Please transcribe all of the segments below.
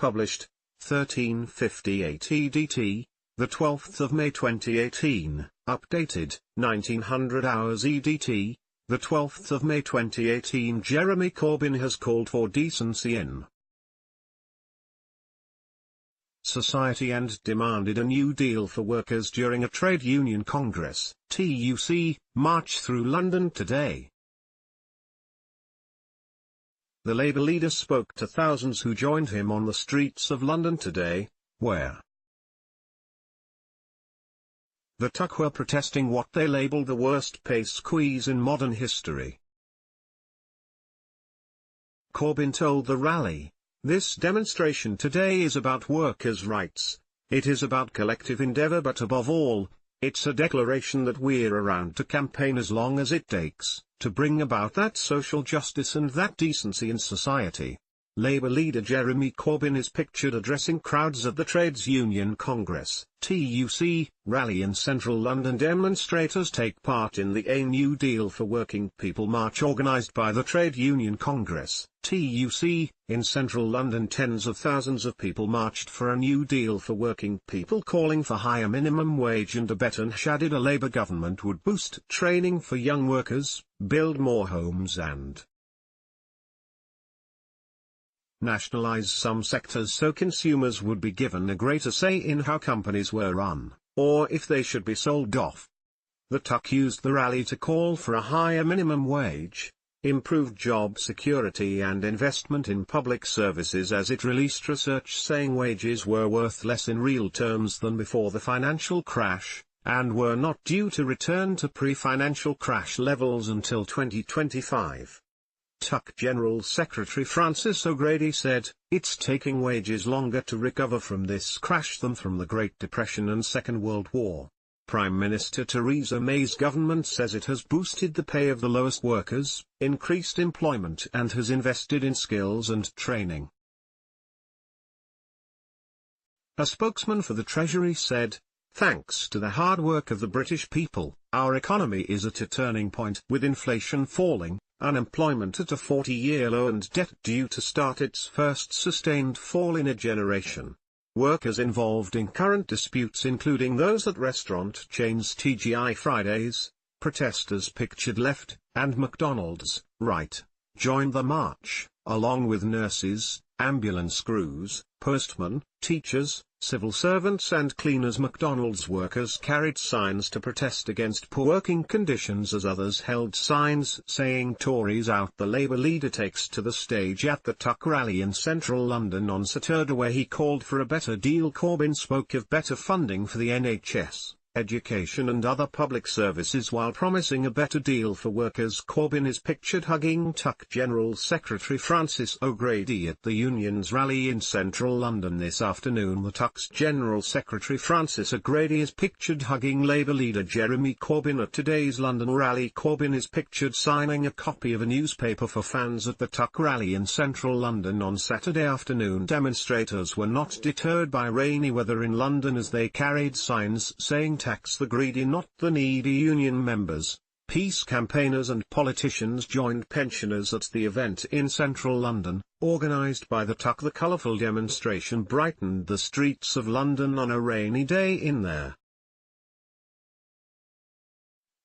published, 1358 EDT, the 12th of May 2018, updated, 1900 hours EDT, the 12th of May 2018. Jeremy Corbyn has called for decency in society and demanded a new deal for workers during a trade union congress, TUC, march through London today. The Labour leader spoke to thousands who joined him on the streets of London today, where the TUC were protesting what they labelled the worst pay squeeze in modern history. Corbyn told the rally, "This demonstration today is about workers' rights, it is about collective endeavour, but above all, it's a declaration that we're around to campaign as long as it takes, to bring about that social justice and that decency in society." Labour leader Jeremy Corbyn is pictured addressing crowds at the Trades Union Congress, TUC, rally in central London. Demonstrators take part in the A New Deal for Working People march organised by the Trade Union Congress, TUC, in central London. Tens of thousands of people marched for a new deal for working people, calling for higher minimum wage and a better and added a Labour government would boost training for young workers, build more homes and nationalise some sectors so consumers would be given a greater say in how companies were run, or if they should be sold off. The TUC used the rally to call for a higher minimum wage, improved job security and investment in public services, as it released research saying wages were worth less in real terms than before the financial crash, and were not due to return to pre-financial crash levels until 2025. TUC General Secretary Francis O'Grady said, "It's taking wages longer to recover from this crash than from the Great Depression and Second World War." Prime Minister Theresa May's government says it has boosted the pay of the lowest workers, increased employment and has invested in skills and training. A spokesman for the Treasury said, "Thanks to the hard work of the British people, our economy is at a turning point, with inflation falling, unemployment at a 40-year low and debt due to start its first sustained fall in a generation." Workers involved in current disputes, including those at restaurant chains TGI Fridays, protesters pictured left, and McDonald's, right, joined the march, along with nurses, ambulance crews, postmen, teachers, civil servants and cleaners. McDonald's workers carried signs to protest against poor working conditions as others held signs saying "Tories out." The Labour leader takes to the stage at the TUC rally in central London on Saturday, where he called for a better deal. Corbyn spoke of better funding for the NHS, education and other public services while promising a better deal for workers. Corbyn is pictured hugging TUC General Secretary Francis O'Grady at the union's rally in central London this afternoon. The TUC's General Secretary Francis O'Grady is pictured hugging Labour leader Jeremy Corbyn at today's London rally. Corbyn is pictured signing a copy of a newspaper for fans at the TUC rally in central London on Saturday afternoon. Demonstrators were not deterred by rainy weather in London as they carried signs saying "Tax the greedy, not the needy." Union members, peace campaigners and politicians joined pensioners at the event in central London, organised by the TUC. The colourful demonstration brightened the streets of London on a rainy day in their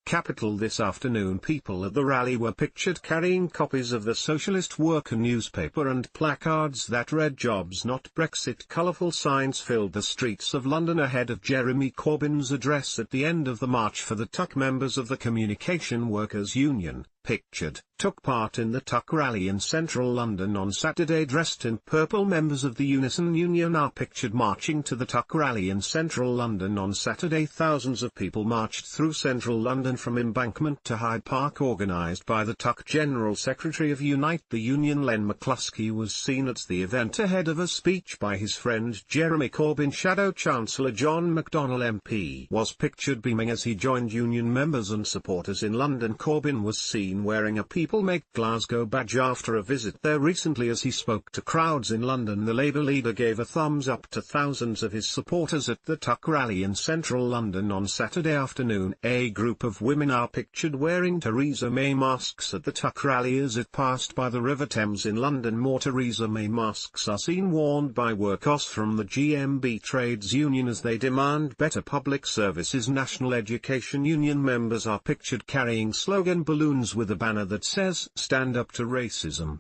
capital this afternoon. People at the rally were pictured carrying copies of the Socialist Worker newspaper and placards that read "Jobs not Brexit." Colourful signs filled the streets of London ahead of Jeremy Corbyn's address at the end of the march for the TUC. Members of the Communication Workers Union, pictured, took part in the TUC rally in central London on Saturday dressed in purple. Members of the Unison Union are pictured marching to the TUC rally in central London on Saturday. Thousands of people marched through central London from Embankment to Hyde Park, organised by the TUC. General Secretary of Unite the Union Len McCluskey was seen at the event ahead of a speech by his friend Jeremy Corbyn. Shadow Chancellor John McDonnell MP was pictured beaming as he joined union members and supporters in London. Corbyn was seen seen wearing a People Make Glasgow badge after a visit there recently. As he spoke to crowds in London, the Labour leader gave a thumbs up to thousands of his supporters at the TUC rally in central London on Saturday afternoon. A group of women are pictured wearing Theresa May masks at the TUC rally as it passed by the River Thames in London. More Theresa May masks are seen worn by workers from the GMB trades union as they demand better public services. National Education Union members are pictured carrying slogan balloons with a banner that says "Stand Up to Racism."